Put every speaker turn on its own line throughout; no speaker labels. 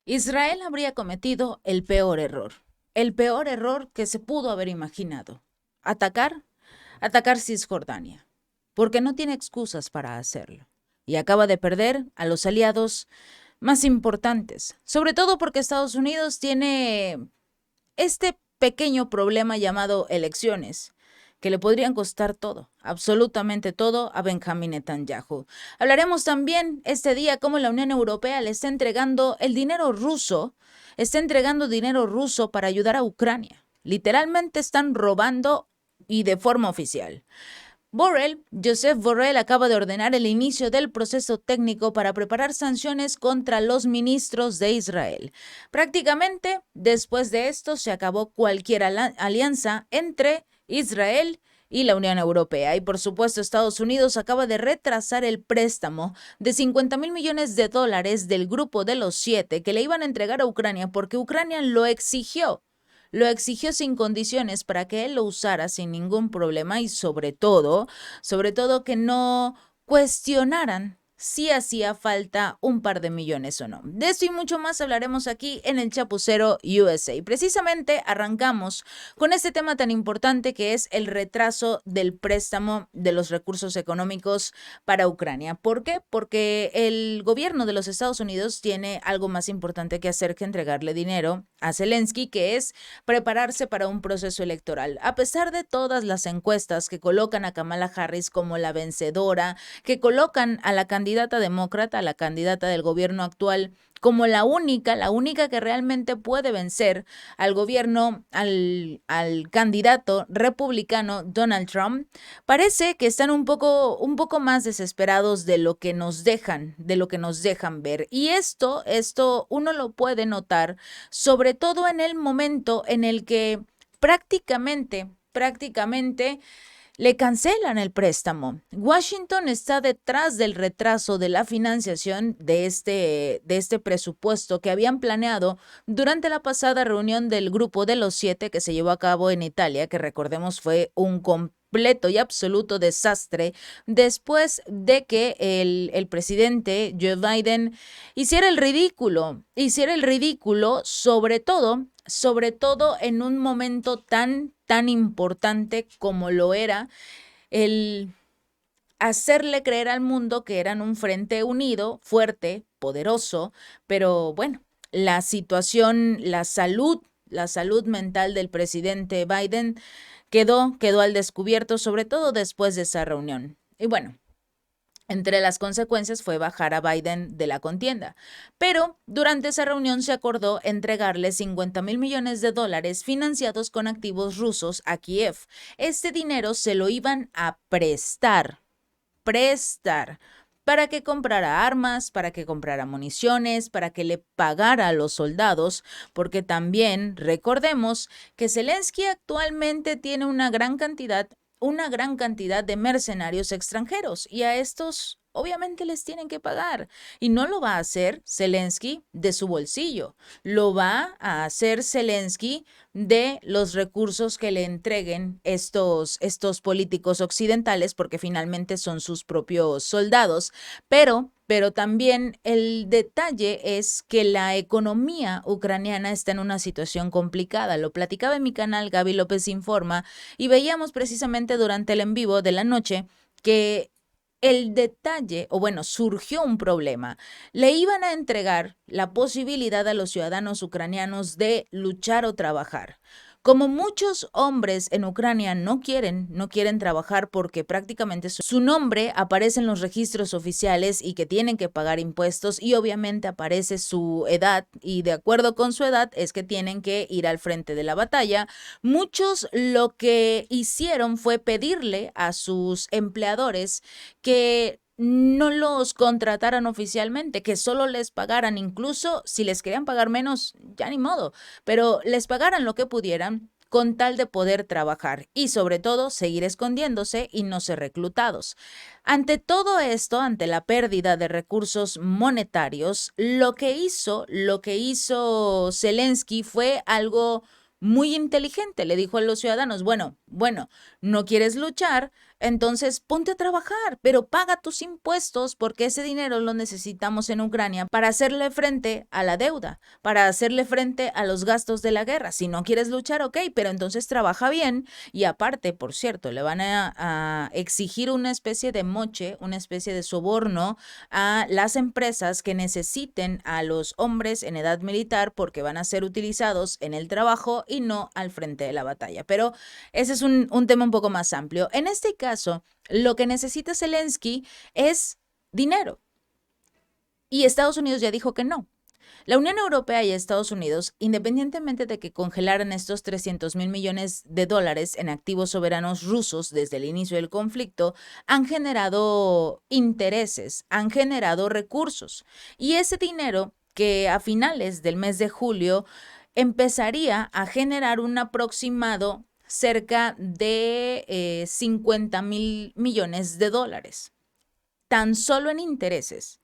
Israel habría cometido el peor error que se pudo haber imaginado. Atacar Cisjordania, porque no tiene excusas para hacerlo. Y acaba de perder a los aliados más importantes, sobre todo porque Estados Unidos tiene este pequeño problema llamado elecciones, que le podrían costar todo, absolutamente todo, a Benjamín Netanyahu. Hablaremos también este día cómo la Unión Europea le está entregando dinero ruso para ayudar a Ucrania. Literalmente están robando y de forma oficial. Josep Borrell acaba de ordenar el inicio del proceso técnico para preparar sanciones contra los ministros de Israel. Prácticamente, después de esto, se acabó cualquier alianza entre Israel y la Unión Europea. Y por supuesto, Estados Unidos acaba de retrasar el préstamo de $50,000 millones del grupo de los 7 que le iban a entregar a Ucrania porque Ucrania lo exigió. Lo exigió sin condiciones para que él lo usara sin ningún problema y sobre todo que no cuestionaran si hacía falta un par de millones o no. De esto y mucho más hablaremos aquí en el Chapucero USA. Precisamente arrancamos con este tema tan importante que es el retraso del préstamo de los recursos económicos para Ucrania. ¿Por qué? Porque el gobierno de los Estados Unidos tiene algo más importante que hacer que entregarle dinero a Zelensky, que es prepararse para un proceso electoral. A pesar de todas las encuestas que colocan a Kamala Harris como la vencedora, que colocan a la candidata demócrata, a la candidata del gobierno actual, como la única que realmente puede vencer al gobierno, al candidato republicano Donald Trump, parece que están un poco más desesperados de lo que nos dejan ver. Y esto uno lo puede notar, sobre todo en el momento en el que prácticamente le cancelan el préstamo. Washington está detrás del retraso de la financiación de este presupuesto que habían planeado durante la pasada reunión del Grupo de los 7 que se llevó a cabo en Italia, que recordemos fue un completo y absoluto desastre después de que el presidente Joe Biden hiciera el ridículo, sobre todo en un momento tan importante como lo era el hacerle creer al mundo que eran un frente unido, fuerte, poderoso, pero bueno, la situación, la salud mental del presidente Biden quedó al descubierto, sobre todo después de esa reunión. Y bueno, entre las consecuencias fue bajar a Biden de la contienda. Pero durante esa reunión se acordó entregarle $50,000 millones financiados con activos rusos a Kiev. Este dinero se lo iban a prestar para que comprara armas, para que comprara municiones, para que le pagara a los soldados, porque también recordemos que Zelensky actualmente tiene una gran cantidad de mercenarios extranjeros y a estos obviamente les tienen que pagar. Y no lo va a hacer Zelensky de su bolsillo, lo va a hacer Zelensky de los recursos que le entreguen estos políticos occidentales, porque finalmente son sus propios soldados. Pero también el detalle es que la economía ucraniana está en una situación complicada. Lo platicaba en mi canal Gaby López Informa y veíamos precisamente durante el en vivo de la noche que el detalle, o bueno, surgió un problema. Le iban a entregar la posibilidad a los ciudadanos ucranianos de luchar o trabajar. Como muchos hombres en Ucrania no quieren trabajar porque prácticamente su nombre aparece en los registros oficiales y que tienen que pagar impuestos y obviamente aparece su edad y de acuerdo con su edad es que tienen que ir al frente de la batalla. Muchos lo que hicieron fue pedirle a sus empleadores que no los contrataran oficialmente, que solo les pagaran, incluso si les querían pagar menos, ya ni modo, pero les pagaran lo que pudieran con tal de poder trabajar y sobre todo seguir escondiéndose y no ser reclutados. Ante todo esto, ante la pérdida de recursos monetarios, lo que hizo Zelensky fue algo muy inteligente. Le dijo a los ciudadanos, bueno, Bueno, no quieres luchar, entonces ponte a trabajar, pero paga tus impuestos porque ese dinero lo necesitamos en Ucrania para hacerle frente a la deuda, para hacerle frente a los gastos de la guerra. Si no quieres luchar, ok, pero entonces trabaja bien y aparte, por cierto, le van a exigir una especie de moche, una especie de soborno a las empresas que necesiten a los hombres en edad militar porque van a ser utilizados en el trabajo y no al frente de la batalla. Pero ese es un tema un poco más amplio. En este caso, lo que necesita Zelensky es dinero. Y Estados Unidos ya dijo que no. La Unión Europea y Estados Unidos, independientemente de que congelaran estos 300.000 millones de dólares en activos soberanos rusos desde el inicio del conflicto, han generado intereses, han generado recursos. Y ese dinero que a finales del mes de julio empezaría a generar un aproximado cerca de 50.000 millones de dólares, tan solo en intereses.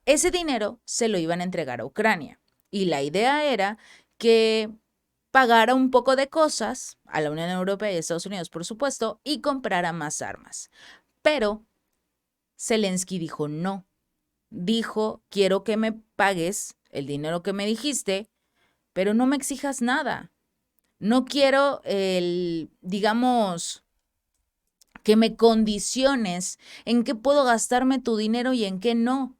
Ese dinero se lo iban a entregar a Ucrania y la idea era que pagara un poco de cosas a la Unión Europea y a Estados Unidos, por supuesto, y comprara más armas. Pero Zelensky dijo no. Dijo, quiero que me pagues el dinero que me dijiste, pero no me exijas nada. No quiero digamos, que me condiciones en qué puedo gastarme tu dinero y en qué no.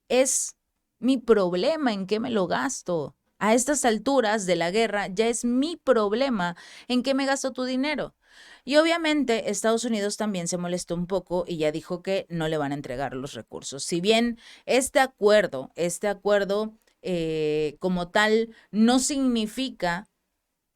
Es mi problema en qué me lo gasto. A estas alturas de la guerra ya es mi problema en qué me gasto tu dinero. Y obviamente Estados Unidos también se molestó un poco y ya dijo que no le van a entregar los recursos. Si bien este acuerdo como tal no significa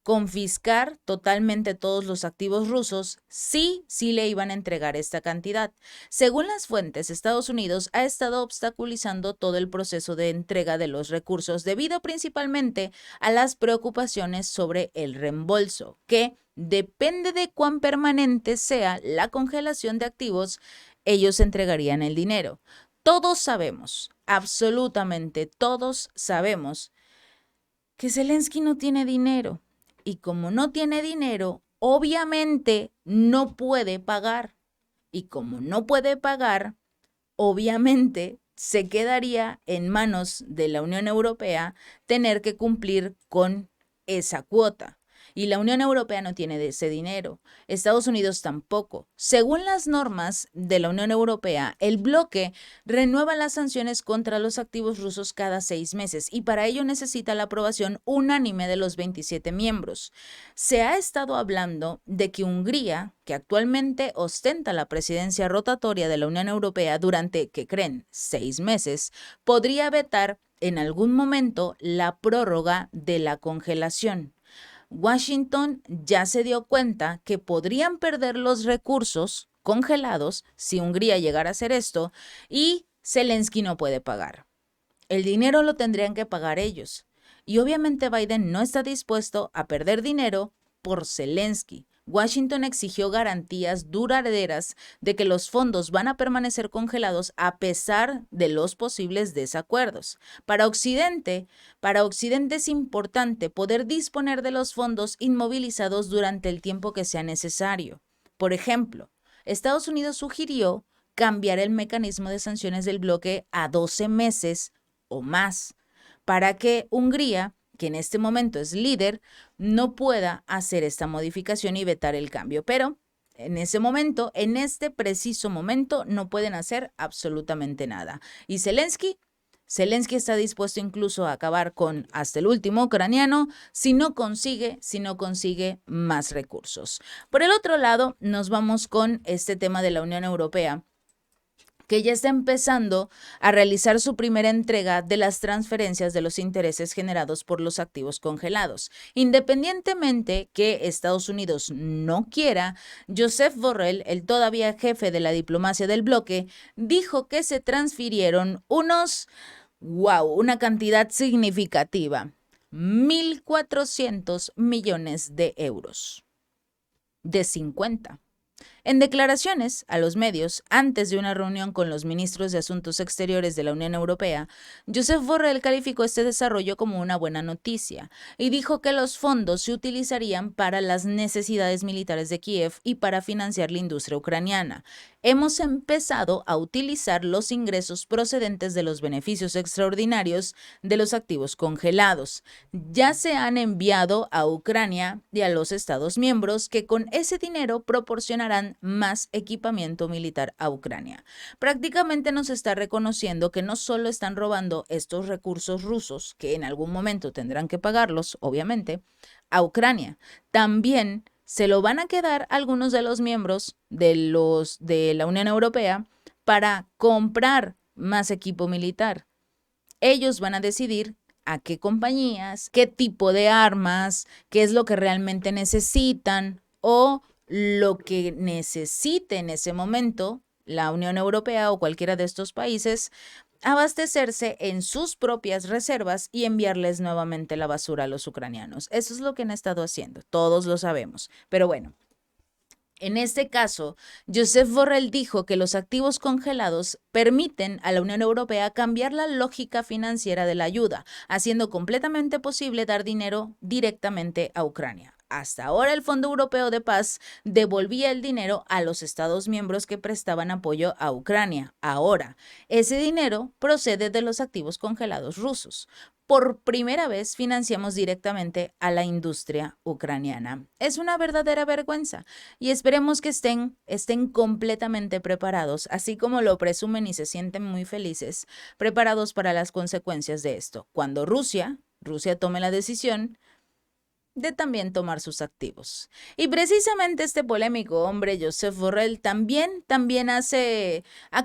confiscar totalmente todos los activos rusos, sí le iban a entregar esta cantidad. Según las fuentes, Estados Unidos ha estado obstaculizando todo el proceso de entrega de los recursos debido principalmente a las preocupaciones sobre el reembolso, que depende de cuán permanente sea la congelación de activos, ellos entregarían el dinero. Todos sabemos, absolutamente todos sabemos, que Zelensky no tiene dinero. Y como no tiene dinero, obviamente no puede pagar. Y como no puede pagar, obviamente se quedaría en manos de la Unión Europea tener que cumplir con esa cuota. Y la Unión Europea no tiene ese dinero. Estados Unidos tampoco. Según las normas de la Unión Europea, el bloque renueva las sanciones contra los activos rusos cada 6 meses y para ello necesita la aprobación unánime de los 27 miembros. Se ha estado hablando de que Hungría, que actualmente ostenta la presidencia rotatoria de la Unión Europea durante, ¿qué creen?, 6 meses, podría vetar en algún momento la prórroga de la congelación. Washington ya se dio cuenta que podrían perder los recursos congelados si Hungría llegara a hacer esto y Zelensky no puede pagar. El dinero lo tendrían que pagar ellos. Y obviamente Biden no está dispuesto a perder dinero por Zelensky. Washington exigió garantías duraderas de que los fondos van a permanecer congelados a pesar de los posibles desacuerdos. Para Occidente es importante poder disponer de los fondos inmovilizados durante el tiempo que sea necesario. Por ejemplo, Estados Unidos sugirió cambiar el mecanismo de sanciones del bloque a 12 meses o más para que Hungría, que en este momento es líder, no pueda hacer esta modificación y vetar el cambio. Pero en ese momento, en este preciso momento, no pueden hacer absolutamente nada. Y Zelensky está dispuesto incluso a acabar con hasta el último ucraniano si no consigue más recursos. Por el otro lado, nos vamos con este tema de la Unión Europea, que ya está empezando a realizar su primera entrega de las transferencias de los intereses generados por los activos congelados. Independientemente que Estados Unidos no quiera, Josep Borrell, el todavía jefe de la diplomacia del bloque, dijo que se transfirieron una cantidad significativa, 1.400 millones de euros, de 50. En declaraciones a los medios, antes de una reunión con los ministros de Asuntos Exteriores de la Unión Europea, Josep Borrell calificó este desarrollo como una buena noticia y dijo que los fondos se utilizarían para las necesidades militares de Kiev y para financiar la industria ucraniana. Hemos empezado a utilizar los ingresos procedentes de los beneficios extraordinarios de los activos congelados. Ya se han enviado a Ucrania y a los Estados miembros que con ese dinero proporcionarán más equipamiento militar a Ucrania. Prácticamente nos está reconociendo que no solo están robando estos recursos rusos, que en algún momento tendrán que pagarlos, obviamente, a Ucrania, también se lo van a quedar algunos de los miembros de la Unión Europea para comprar más equipo militar. Ellos van a decidir a qué compañías, qué tipo de armas, qué es lo que realmente necesitan o lo que necesite en ese momento la Unión Europea o cualquiera de estos países, abastecerse en sus propias reservas y enviarles nuevamente la basura a los ucranianos. Eso es lo que han estado haciendo, todos lo sabemos. Pero bueno, en este caso, Josep Borrell dijo que los activos congelados permiten a la Unión Europea cambiar la lógica financiera de la ayuda, haciendo completamente posible dar dinero directamente a Ucrania. Hasta ahora el Fondo Europeo de Paz devolvía el dinero a los Estados miembros que prestaban apoyo a Ucrania. Ahora, ese dinero procede de los activos congelados rusos. Por primera vez financiamos directamente a la industria ucraniana. Es una verdadera vergüenza y esperemos que estén completamente preparados, así como lo presumen y se sienten muy felices, preparados para las consecuencias de esto. Cuando Rusia tome la decisión de también tomar sus activos. Y precisamente este polémico hombre, Josep Borrell, también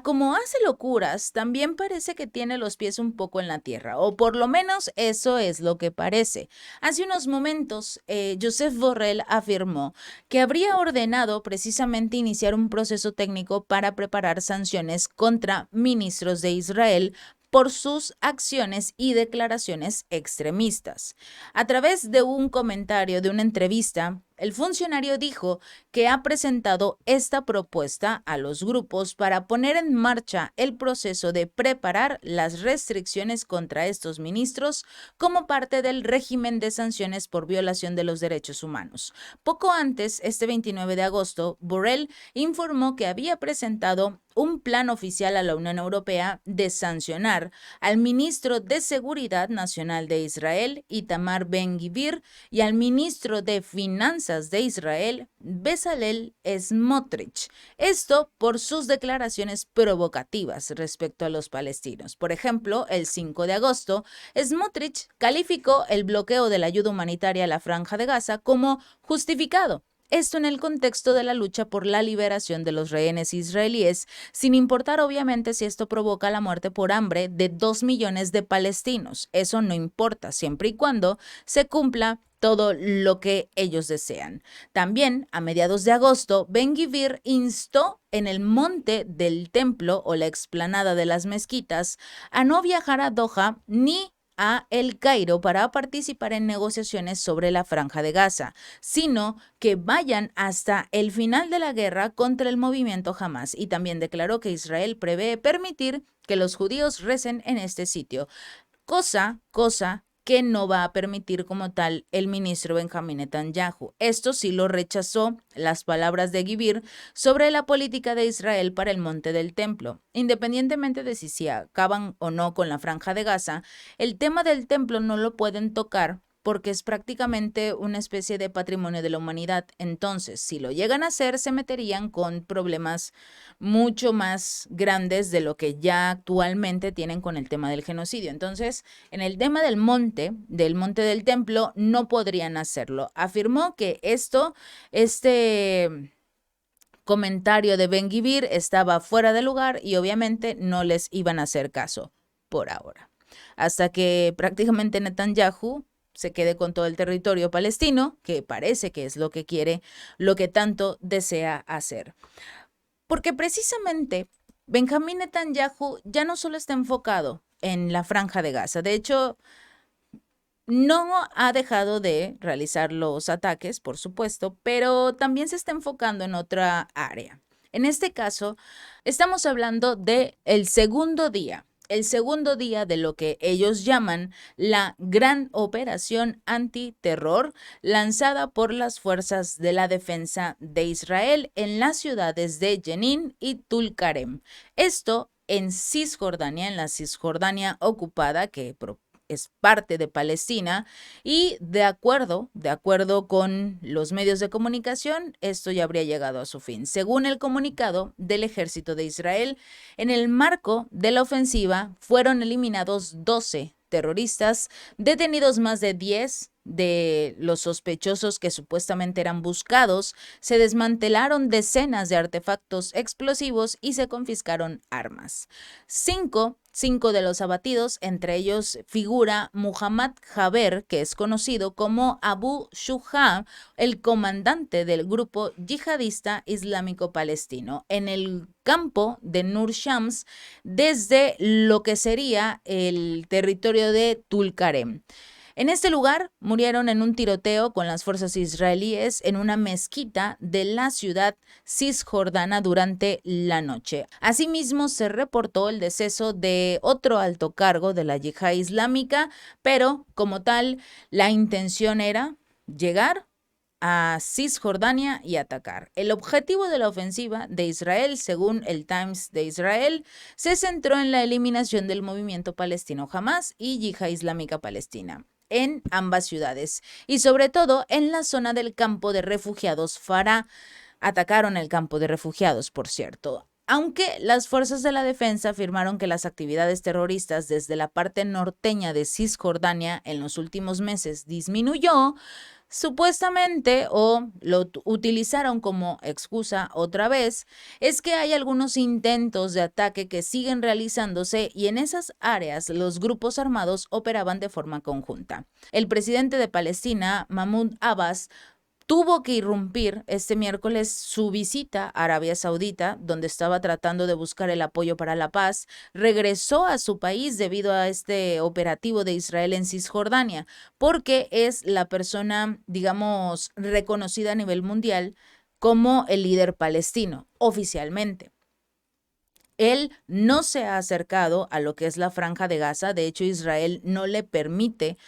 como hace locuras, también parece que tiene los pies un poco en la tierra, o por lo menos eso es lo que parece. Hace unos momentos, Josep Borrell afirmó que habría ordenado precisamente iniciar un proceso técnico para preparar sanciones contra ministros de Israel por sus acciones y declaraciones extremistas. A través de un comentario de una entrevista, el funcionario dijo que ha presentado esta propuesta a los grupos para poner en marcha el proceso de preparar las restricciones contra estos ministros como parte del régimen de sanciones por violación de los derechos humanos. Poco antes, este 29 de agosto, Borrell informó que había presentado un plan oficial a la Unión Europea de sancionar al ministro de Seguridad Nacional de Israel, Itamar Ben-Gvir, y al ministro de Finanzas de Israel, Bezalel Smotrich. Esto por sus declaraciones provocativas respecto a los palestinos. Por ejemplo, el 5 de agosto, Smotrich calificó el bloqueo de la ayuda humanitaria a la Franja de Gaza como justificado. Esto en el contexto de la lucha por la liberación de los rehenes israelíes, sin importar obviamente si esto provoca la muerte por hambre de 2 millones de palestinos. Eso no importa, siempre y cuando se cumpla todo lo que ellos desean. También, a mediados de agosto, Ben-Gvir instó en el monte del templo o la explanada de las mezquitas a no viajar a Doha ni a El Cairo para participar en negociaciones sobre la Franja de Gaza, sino que vayan hasta el final de la guerra contra el movimiento Hamas, y también declaró que Israel prevé permitir que los judíos recen en este sitio, cosa que no va a permitir como tal el ministro Benjamín Netanyahu. Esto sí lo rechazó las palabras de Gvir sobre la política de Israel para el Monte del Templo. Independientemente de si se acaban o no con la Franja de Gaza, el tema del templo no lo pueden tocar porque es prácticamente una especie de patrimonio de la humanidad. Entonces, si lo llegan a hacer, se meterían con problemas mucho más grandes de lo que ya actualmente tienen con el tema del genocidio. Entonces, en el tema del monte del templo, no podrían hacerlo. Afirmó que este comentario de Ben-Gvir estaba fuera de lugar y obviamente no les iban a hacer caso por ahora. Hasta que prácticamente Netanyahu se quede con todo el territorio palestino, que parece que es lo que quiere, lo que tanto desea hacer. Porque precisamente Benjamín Netanyahu ya no solo está enfocado en la Franja de Gaza. De hecho, No ha dejado de realizar los ataques, por supuesto, pero también se está enfocando en otra área. En este caso, estamos hablando de el segundo día de lo que ellos llaman la Gran Operación Antiterror lanzada por las fuerzas de la defensa de Israel en las ciudades de Jenin y Tulkarem. Esto en Cisjordania, en la Cisjordania ocupada que es parte de Palestina y de acuerdo con los medios de comunicación, esto ya habría llegado a su fin. Según el comunicado del ejército de Israel, en el marco de la ofensiva fueron eliminados 12 terroristas, detenidos más de 10 de los sospechosos que supuestamente eran buscados, se desmantelaron decenas de artefactos explosivos y se confiscaron armas. Cinco de los abatidos, entre ellos figura Muhammad Jaber, que es conocido como Abu Shuja, el comandante del grupo yihadista islámico palestino, en el campo de Nur Shams, desde lo que sería el territorio de Tulkarem. En este lugar murieron en un tiroteo con las fuerzas israelíes en una mezquita de la ciudad cisjordana durante la noche. Asimismo, se reportó el deceso de otro alto cargo de la yihad islámica, pero como tal, la intención era llegar a Cisjordania y atacar. El objetivo de la ofensiva de Israel, según el Times de Israel, se centró en la eliminación del movimiento palestino Hamas y Yihad Islámica Palestina en ambas ciudades y sobre todo en la zona del campo de refugiados Farah. Atacaron el campo de refugiados, por cierto. Aunque las fuerzas de la defensa afirmaron que las actividades terroristas desde la parte norteña de Cisjordania en los últimos meses disminuyó, supuestamente, o lo utilizaron como excusa otra vez, es que hay algunos intentos de ataque que siguen realizándose y en esas áreas los grupos armados operaban de forma conjunta. El presidente de Palestina, Mahmoud Abbas, tuvo que irrumpir este miércoles su visita a Arabia Saudita, donde estaba tratando de buscar el apoyo para la paz. Regresó a su país debido a este operativo de Israel en Cisjordania, porque es la persona, digamos, reconocida a nivel mundial como el líder palestino, oficialmente. Él no se ha acercado a lo que es la Franja de Gaza. De hecho, Israel no le permite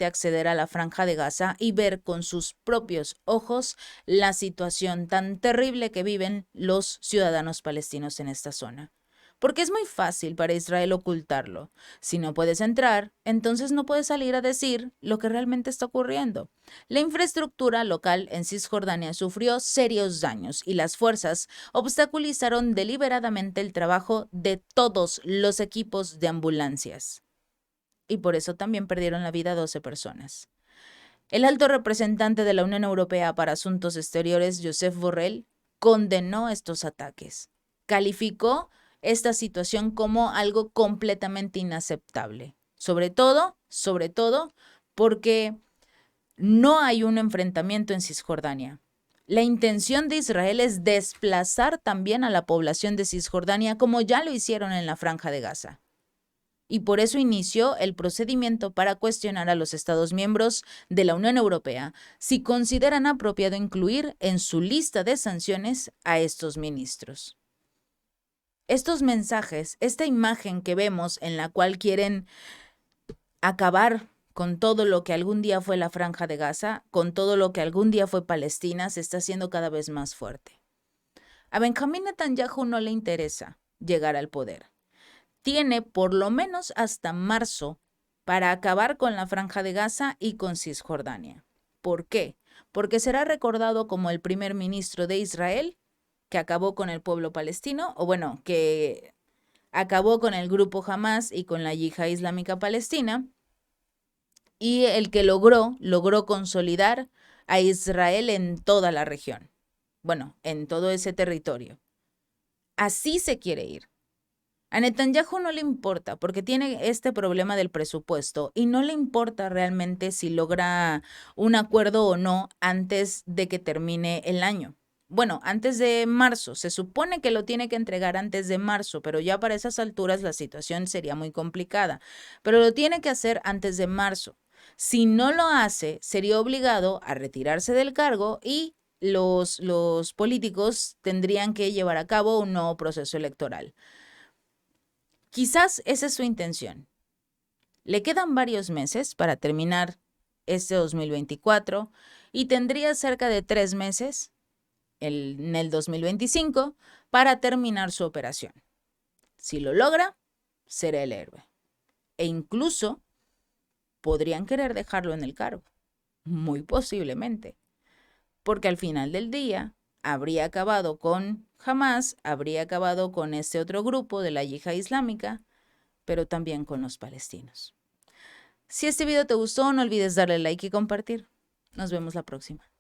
acceder a la Franja de Gaza y ver con sus propios ojos la situación tan terrible que viven los ciudadanos palestinos en esta zona. Porque es muy fácil para Israel ocultarlo. Si no puedes entrar, entonces no puedes salir a decir lo que realmente está ocurriendo. La infraestructura local en Cisjordania sufrió serios daños y las fuerzas obstaculizaron deliberadamente el trabajo de todos los equipos de ambulancias. Y por eso también perdieron la vida 12 personas. El alto representante de la Unión Europea para Asuntos Exteriores, Josep Borrell, condenó estos ataques. Calificó esta situación como algo completamente inaceptable. Sobre todo, porque no hay un enfrentamiento en Cisjordania. La intención de Israel es desplazar también a la población de Cisjordania como ya lo hicieron en la Franja de Gaza. Y por eso inició el procedimiento para cuestionar a los Estados miembros de la Unión Europea si consideran apropiado incluir en su lista de sanciones a estos ministros. Estos mensajes, esta imagen que vemos en la cual quieren acabar con todo lo que algún día fue la Franja de Gaza, con todo lo que algún día fue Palestina, se está haciendo cada vez más fuerte. A Benjamín Netanyahu no le interesa llegar al poder. Tiene por lo menos hasta marzo para acabar con la Franja de Gaza y con Cisjordania. ¿Por qué? Porque será recordado como el primer ministro de Israel que acabó con el pueblo palestino, o bueno, que acabó con el grupo Hamas y con la Yihad Islámica Palestina, y el que logró consolidar a Israel en toda la región, bueno, en todo ese territorio. Así se quiere ir. A Netanyahu no le importa porque tiene este problema del presupuesto y no le importa realmente si logra un acuerdo o no antes de que termine el año. Bueno, antes de marzo, se supone que lo tiene que entregar antes de marzo, pero ya para esas alturas la situación sería muy complicada, pero lo tiene que hacer antes de marzo. Si no lo hace, sería obligado a retirarse del cargo y los políticos tendrían que llevar a cabo un nuevo proceso electoral. Quizás esa es su intención. Le quedan varios meses para terminar este 2024 y tendría cerca de 3 meses en el 2025 para terminar su operación. Si lo logra, será el héroe. E incluso podrían querer dejarlo en el cargo, muy posiblemente, porque al final del día habría acabado con Hamas, habría acabado con este otro grupo de la Yihad Islámica, pero también con los palestinos. Si este video te gustó, no olvides darle like y compartir. Nos vemos la próxima.